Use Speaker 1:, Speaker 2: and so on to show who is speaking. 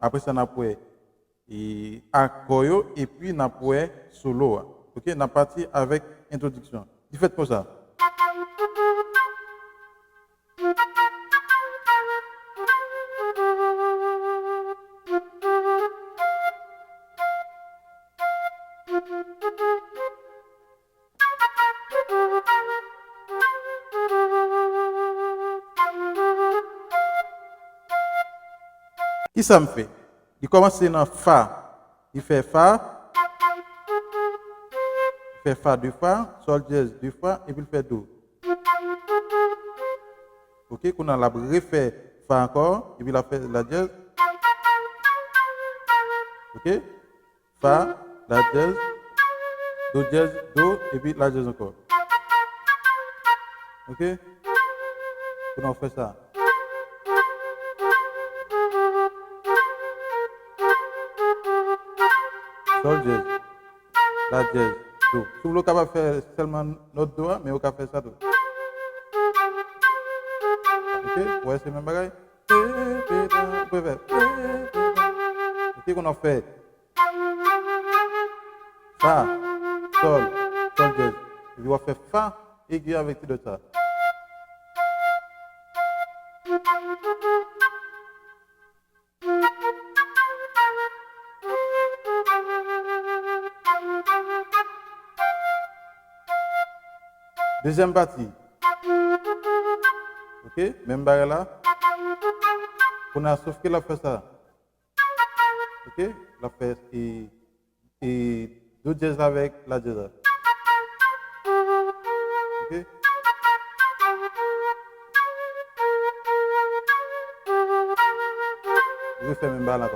Speaker 1: Après ça, on a et accord et puis on a solo. OK, on a parti avec introduction. Tu fais comme ça. Qui ça me fait? Il commence dans Fa. Il fait Fa. Il fait Fa deux fois. Sol dièse deux fois. Et puis il fait Do. OK, qu'on a la refait Fa encore. Et puis il a fait la dièse. OK? Fa, la dièse. Do dièse, Do. Et puis la dièse encore. OK? On fait ça. Sol dièse. La dièse. Do. Si vous voulez capable faire seulement notre Do, mais vous pouvez faire ça tout. OK? Ouais, c'est le même bagage. Vous pouvez faire. OK, qu'on a fait. Fa, Sol, Sol dièse. Et puis on va faire Fa aigu avec tout de ça. Deuxième partie. OK? Même barre là. On a sauf qu'il a fait ça. OK? Il a fait et Do dièse avec la dièse. OK? Vous faites même barre là.